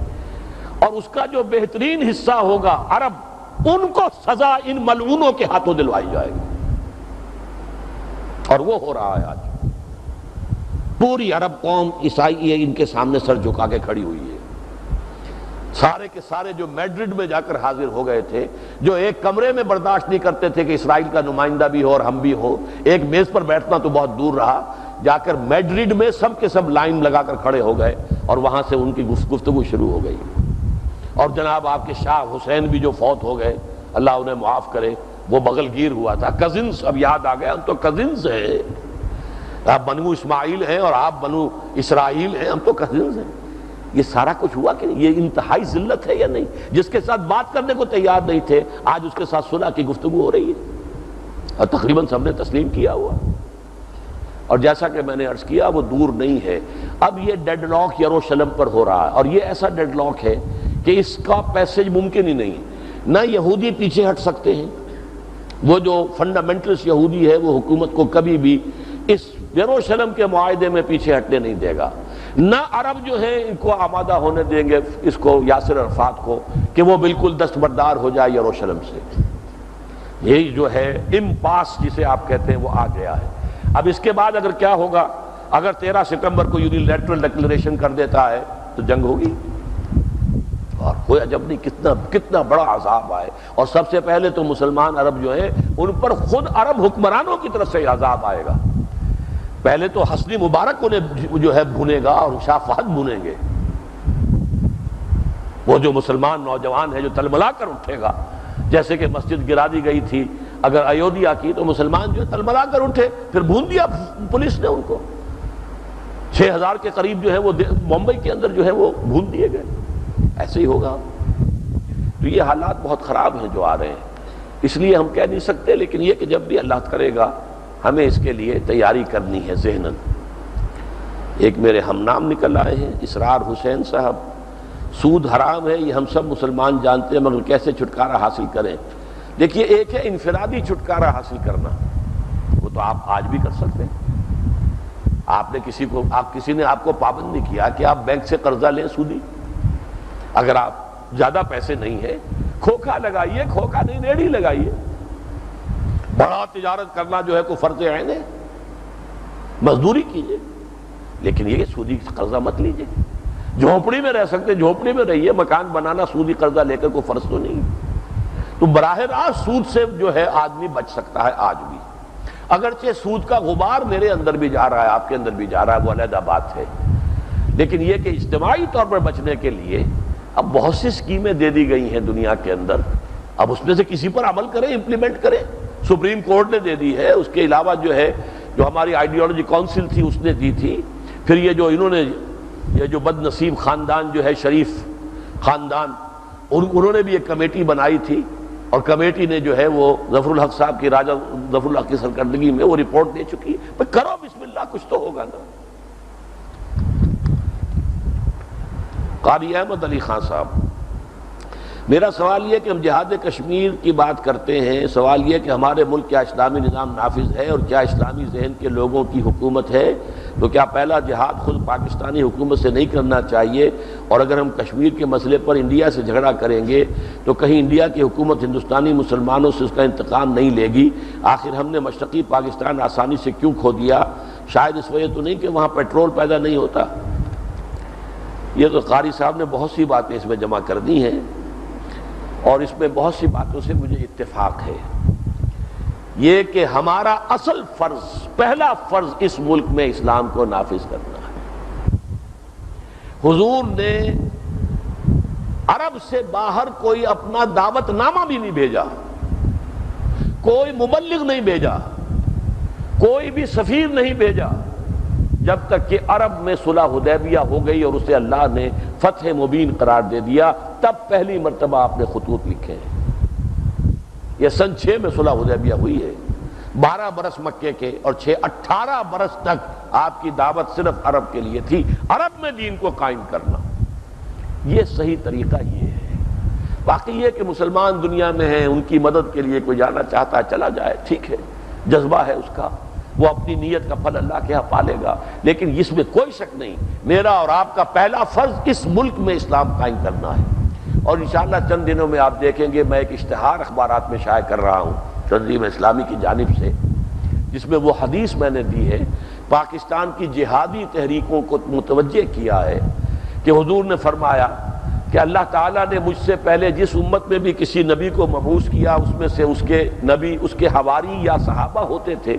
اور اس کا جو بہترین حصہ ہوگا عرب، ان کو سزا ان ملعونوں کے ہاتھوں دلوائی جائے گی، اور وہ ہو رہا ہے آج۔ پوری عرب قوم عیسائی ان کے سامنے سر جھکا کے کھڑی ہوئی ہے۔ سارے کے سارے جو میڈرڈ میں جا کر حاضر ہو گئے تھے، جو ایک کمرے میں برداشت نہیں کرتے تھے کہ اسرائیل کا نمائندہ بھی ہو اور ہم بھی ہو، ایک میز پر بیٹھنا تو بہت دور رہا، جا کر میڈرڈ میں سب کے سب لائن لگا کر کھڑے ہو گئے اور وہاں سے ان کی گفتگو شروع ہو گئی۔ اور جناب آپ کے شاہ حسین بھی جو فوت ہو گئے، اللہ انہیں معاف کرے، وہ بغل گیر ہوا تھا۔ کزنز اب یاد آ گیا، ہم تو کزنز ہیں، آپ بنو اسماعیل ہیں اور آپ بنو اسرائیل ہیں، ہم تو کزنز ہیں۔ یہ سارا کچھ ہوا کہ نہیں؟ یہ انتہائی ذلت ہے یا نہیں؟ جس کے ساتھ بات کرنے کو تیار نہیں تھے، آج اس کے ساتھ صلح کی گفتگو ہو رہی ہے اور تقریباً سب نے تسلیم کیا ہوا۔ اور جیسا کہ میں نے عرض کیا، وہ دور نہیں ہے۔ اب یہ ڈیڈ لاک یروشلم پر ہو رہا ہے، اور یہ ایسا ڈیڈ لاک ہے کہ اس کا پیسج ممکن ہی نہیں۔ نہ یہودی پیچھے ہٹ سکتے ہیں، وہ جو فنڈامنٹلسٹ یہودی ہے وہ حکومت کو کبھی بھی اس یروشلم کے معاہدے میں پیچھے ہٹنے نہیں دے گا، نہ عرب جو ہیں ان کو آمادہ ہونے دیں گے اس کو، یاسر عرفات کو، کہ وہ بالکل دستبردار ہو جائے یروشلم سے۔ یہی جو ہے امپاس جسے آپ کہتے ہیں وہ آ گیا ہے۔ اب اس کے بعد اگر کیا ہوگا؟ اگر 13 ستمبر کو یونیلیٹرل ڈکلریشن کر دیتا ہے تو جنگ ہوگی، اور کوئی عجب نہیں کتنا بڑا عذاب آئے۔ اور سب سے پہلے تو مسلمان عرب جو ہیں ان پر خود عرب حکمرانوں کی طرف سے عذاب آئے گا۔ پہلے تو حسنی مبارک انہیں جو ہے بھونے گا اور شاہ فہد بھونیں گے، وہ جو مسلمان نوجوان ہے جو تلملا کر اٹھے گا، جیسے کہ مسجد گرا دی گئی تھی اگر ایودھیا کی، تو مسلمان جو تلملا کر اٹھے، پھر بھون دیا پولیس نے ان کو۔ 6000 کے قریب جو ہے وہ ممبئی کے اندر جو ہے وہ بھون دیے گئے۔ ایسے ہی ہوگا۔ تو یہ حالات بہت خراب ہیں جو آ رہے ہیں، اس لیے ہم کہہ نہیں سکتے، لیکن یہ کہ جب بھی اللہ کرے گا ہمیں اس کے لیے تیاری کرنی ہے ذہناً۔ ایک میرے ہم نام نکل آئے ہیں، اسرار حسین صاحب، سود حرام ہے یہ ہم سب مسلمان جانتے ہیں، مگر کیسے چھٹکارا حاصل کریں؟ دیکھیے، ایک ہے انفرادی چھٹکارا حاصل کرنا، وہ تو آپ آج بھی کر سکتے ہیں۔ آپ نے کسی نے آپ کو پابند نہیں کیا کہ آپ بینک سے قرضہ لیں سودی۔ اگر آپ زیادہ پیسے نہیں ہیں کھوکھا لگائیے، کھوکھا نہیں ریڑھی لگائیے۔ بڑا تجارت کرنا جو ہے کوئی فرض عین ہے، مزدوری کیجیے، لیکن یہ سودی قرضہ مت لیجیے۔ جھونپڑی میں رہ سکتے جھونپڑی میں رہیے، مکان بنانا سودی قرضہ لے کر کوئی فرض تو نہیں۔ تو براہ راست سود سے جو ہے آدمی بچ سکتا ہے آج بھی، اگرچہ سود کا غبار میرے اندر بھی جا رہا ہے، آپ کے اندر بھی جا رہا ہے، وہ علیحدہ بات ہے، لیکن یہ کہ اجتماعی طور پر بچنے کے لیے اب بہت سی اسکیمیں دے دی گئی ہیں دنیا کے اندر، اب اس میں سے کسی پر عمل کریں، امپلیمنٹ کریں۔ سپریم کورٹ نے دے دی ہے، اس کے علاوہ جو ہے جو ہماری آئیڈیالوجی کونسل تھی اس نے دی تھی، پھر یہ جو انہوں نے یہ جو بد نصیب خاندان جو ہے شریف خاندان، انہوں نے بھی ایک کمیٹی بنائی تھی، اور کمیٹی نے جو ہے وہ ظفر الحق صاحب کی، راجہ ظفر الحق کی سرکردگی میں وہ رپورٹ دے چکی ہے۔ کرو بسم اللہ، کچھ تو ہوگا نا۔ قاری احمد علی خان صاحب، میرا سوال یہ کہ ہم جہاد کشمیر کی بات کرتے ہیں، سوال یہ کہ ہمارے ملک کیا اسلامی نظام نافذ ہے اور کیا اسلامی ذہن کے لوگوں کی حکومت ہے؟ تو کیا پہلا جہاد خود پاکستانی حکومت سے نہیں کرنا چاہیے؟ اور اگر ہم کشمیر کے مسئلے پر انڈیا سے جھگڑا کریں گے تو کہیں انڈیا کی حکومت ہندوستانی مسلمانوں سے اس کا انتقام نہیں لے گی؟ آخر ہم نے مشرقی پاکستان آسانی سے کیوں کھو دیا؟ شاید اس وجہ تو نہیں کہ وہاں پیٹرول پیدا نہیں ہوتا؟ یہ تو قاری صاحب نے بہت سی باتیں اس میں جمع کر دی ہیں، اور اس میں بہت سی باتوں سے مجھے اتفاق ہے۔ یہ کہ ہمارا اصل فرض، پہلا فرض اس ملک میں اسلام کو نافذ کرنا ہے۔ حضور نے عرب سے باہر کوئی اپنا دعوت نامہ بھی نہیں بھیجا، کوئی مبلغ نہیں بھیجا، کوئی بھی سفیر نہیں بھیجا، جب تک کہ عرب میں صلح حدیبیہ ہو گئی اور اسے اللہ نے فتح مبین قرار دے دیا، تب پہلی مرتبہ آپ نے خطوط لکھے ہیں۔ یہ سن 6 میں صلح حدیبیہ ہوئی ہے، 12 برس مکے کے اور 18 برس تک آپ کی دعوت صرف عرب کے لیے تھی، عرب میں دین کو قائم کرنا۔ یہ صحیح طریقہ یہ ہے۔ باقی یہ کہ مسلمان دنیا میں ہیں، ان کی مدد کے لیے کوئی جانا چاہتا ہے چلا جائے، ٹھیک ہے، جذبہ ہے اس کا، وہ اپنی نیت کا پھل اللہ کے ہاں پالے گا، لیکن اس میں کوئی شک نہیں میرا اور آپ کا پہلا فرض اس ملک میں اسلام قائم کرنا ہے۔ اور انشاءاللہ چند دنوں میں آپ دیکھیں گے میں ایک اشتہار اخبارات میں شائع کر رہا ہوں تنظیم اسلامی کی جانب سے، جس میں وہ حدیث میں نے دی ہے، پاکستان کی جہادی تحریکوں کو متوجہ کیا ہے کہ حضور نے فرمایا کہ اللہ تعالیٰ نے مجھ سے پہلے جس امت میں بھی کسی نبی کو مبعوث کیا، اس میں سے اس کے نبی، اس کے حواری یا صحابہ ہوتے تھے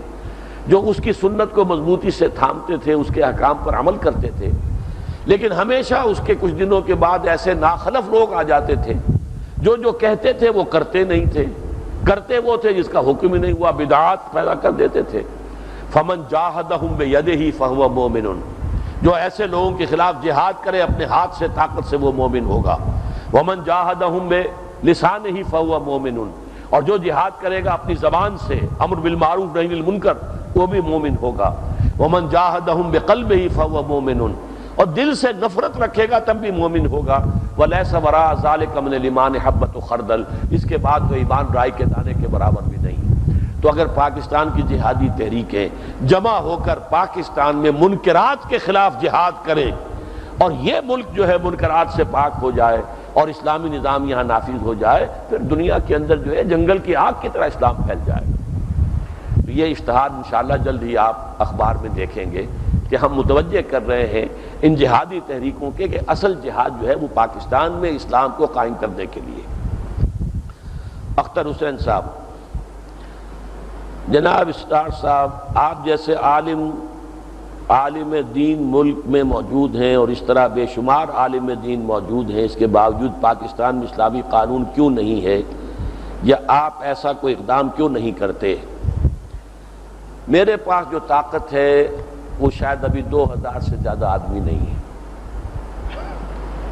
جو اس کی سنت کو مضبوطی سے تھامتے تھے، اس کے احکام پر عمل کرتے تھے، لیکن ہمیشہ اس کے کچھ دنوں کے بعد ایسے ناخلف لوگ آ جاتے تھے جو کہتے تھے وہ کرتے نہیں تھے، کرتے وہ تھے جس کا حکم ہی نہیں ہوا، بدعات پیدا کر دیتے تھے۔ فمن جاہدہم بیدہ فہو مومن، جو ایسے لوگوں کے خلاف جہاد کرے اپنے ہاتھ سے، طاقت سے، وہ مومن ہوگا۔ ومن جاہدہم بلسانہ فہو مومن، اور جو جہاد کرے گا اپنی زبان سے، امر بالمعروف نہی عن المنکر، وہ بھی مومن ہوگا۔ ومن جاہدہم بقلبہ فہو مومن، اور دل سے نفرت رکھے گا تب بھی مومن ہوگا۔ ولیس وراء ذلک من الایمان حبۃ خردل، اس کے بعد تو ایمان رائی کے دانے کے برابر بھی نہیں۔ تو اگر پاکستان کی جہادی تحریکیں جمع ہو کر پاکستان میں منکرات کے خلاف جہاد کریں، اور یہ ملک جو ہے منکرات سے پاک ہو جائے اور اسلامی نظام یہاں نافذ ہو جائے، پھر دنیا کے اندر جو ہے جنگل کی آگ کی طرح اسلام پھیل جائے گا۔ تو یہ اشتہار انشاءاللہ جلد ہی آپ اخبار میں دیکھیں گے کہ ہم متوجہ کر رہے ہیں ان جہادی تحریکوں کے کہ اصل جہاد جو ہے وہ پاکستان میں اسلام کو قائم کرنے کے لیے۔ اختر حسین صاحب، جناب اسٹار صاحب، آپ جیسے عالم دین ملک میں موجود ہیں اور اس طرح بے شمار عالم دین موجود ہیں، اس کے باوجود پاکستان میں اسلامی قانون کیوں نہیں ہے، یا آپ ایسا کوئی اقدام کیوں نہیں کرتے؟ میرے پاس جو طاقت ہے وہ شاید ابھی 2000 سے زیادہ آدمی نہیں ہے،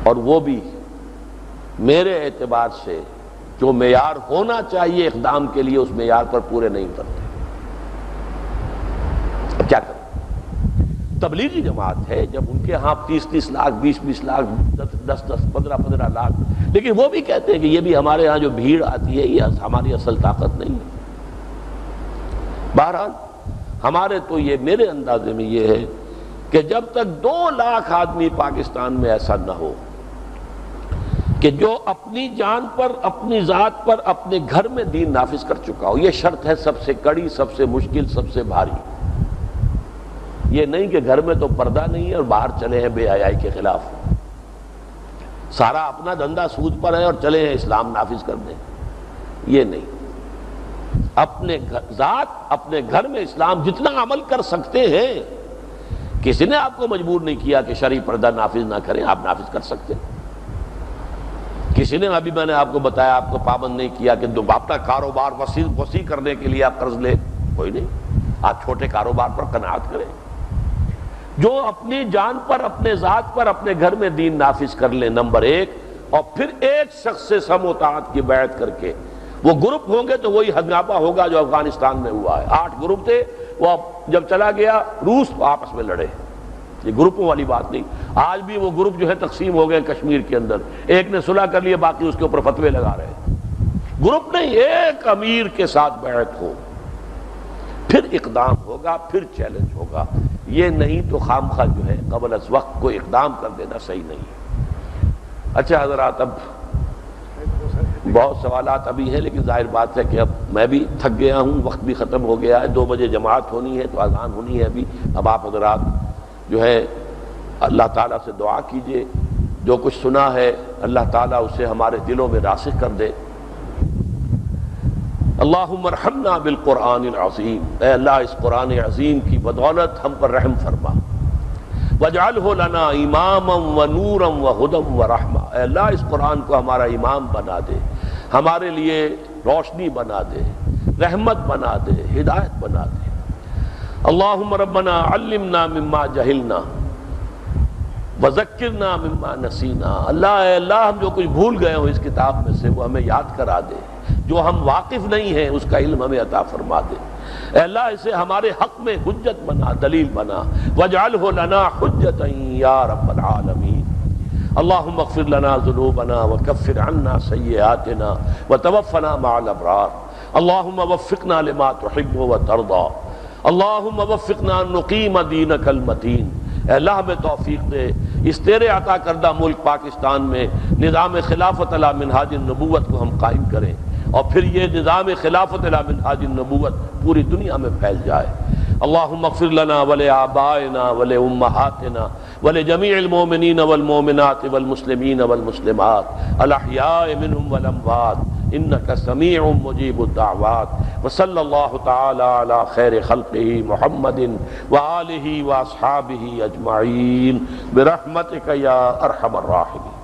اور وہ بھی میرے اعتبار سے جو معیار ہونا چاہیے اقدام کے لیے اس معیار پر پورے نہیں کرتے۔ اب کیا کریں؟ تبلیغی جماعت ہے، جب ان کے ہاں 30 لاکھ 20 لاکھ 10 15 لاکھ، لیکن وہ بھی کہتے ہیں کہ یہ بھی ہمارے ہاں جو بھیڑ آتی ہے یہ ہماری اصل طاقت نہیں ہے۔ بہرحال ہمارے تو یہ، میرے اندازے میں یہ ہے کہ جب تک 2 لاکھ آدمی پاکستان میں ایسا نہ ہو کہ جو اپنی جان پر، اپنی ذات پر، اپنے گھر میں دین نافذ کر چکا ہو. یہ شرط ہے سب سے کڑی، سب سے مشکل، سب سے بھاری. یہ نہیں کہ گھر میں تو پردہ نہیں ہے اور باہر چلے ہیں بے حیائی کے خلاف، سارا اپنا دھندا سود پر ہے اور چلے ہیں اسلام نافذ کر دیں. یہ نہیں. اپنے ذات، اپنے گھر میں اسلام جتنا عمل کر سکتے ہیں، کسی نے آپ کو مجبور نہیں کیا کہ شرعی پردہ نافذ نہ کریں، آپ نافذ کر سکتے ہیں. کسی نے، ابھی میں نے آپ کو بتایا، آپ کو پابند نہیں کیا کہ اپنا کاروبار وسیع کرنے کے لیے آپ قرض لیں. کوئی نہیں، آپ چھوٹے کاروبار پر قناعت کریں. جو اپنی جان پر، اپنے ذات پر، اپنے گھر میں دین نافذ کر لیں، نمبر ایک. اور پھر ایک شخص سے سم و طاعت کی بیعت کر کے، وہ گروپ ہوں گے تو وہی ہنگامہ ہوگا جو افغانستان میں ہوا ہے. 8 گروپ تھے، وہ جب چلا گیا روس تو آپس میں لڑے. یہ گروپوں والی بات نہیں. آج بھی وہ گروپ جو ہے تقسیم ہو گئے کشمیر کے اندر، ایک نے صلح کر لیا، باقی اس کے اوپر فتوے لگا رہے ہیں. گروپ نہیں، ایک امیر کے ساتھ بیعت ہو، پھر اقدام ہوگا، پھر چیلنج ہوگا. یہ نہیں تو خامخواہ جو ہے قبل از وقت کو اقدام کر دینا صحیح نہیں. اچھا حضرات، اب بہت سوالات ابھی ہیں، لیکن ظاہر بات ہے کہ اب میں بھی تھک گیا ہوں، وقت بھی ختم ہو گیا ہے. 2 بجے جماعت ہونی ہے تو اذان ہونی ہے ابھی. اب آپ حضرات جو ہے اللہ تعالیٰ سے دعا کیجئے، جو کچھ سنا ہے اللہ تعالیٰ اسے ہمارے دلوں میں راسخ کر دے. اللہم ارحمنا بالقرآن العظیم، اے اللہ اس قرآن عظیم کی بدولت ہم پر رحم فرما. واجعلہ لنا اماما ونورا وہدی ورحمہ، اے اللہ اس قرآن کو ہمارا امام بنا دے، ہمارے لیے روشنی بنا دے، رحمت بنا دے، ہدایت بنا دے. اللہم ربنا علمنا مما جہلنا وذکرنا مما نسینا، اے اللہ ہم جو کچھ بھول گئے ہوں اس کتاب میں سے وہ ہمیں یاد کرا دے، جو ہم واقف نہیں ہیں اس کا علم ہمیں عطا فرما دے. اے اللہ اسے ہمارے حق میں حجت بنا، دلیل بنا. واجعلہ لنا حجتا یا رب العالمین. اللہم اغفر لنا ذنوبنا وکفر عنا سیئاتنا وتوفنا مع الابرار. اللہم وفقنا لما تحب وترضى. اللہم وفقنا نقیم دینک المتین. اے اللہ ہمیں توفیق دے اس تیرے عطا کردہ ملک پاکستان میں نظام خلافت علی منہاج النبوت کو ہم قائم کریں، اور پھر یہ نظام خلافت علی منہاج النبوت پوری دنیا میں پھیل جائے. اللہم اغفر لنا ولآبائنا ولأمہاتنا ولجمیع المؤمنین والمؤمنات والمسلمین والمسلمات الاحیاء منہم والاموات انک سمیع مجیب الدعوات. وصلی اللہ تعالی علی خیر خلقہ محمد وآلہ واصحابہ اجمعین برحمتک یا ارحم الراحمین.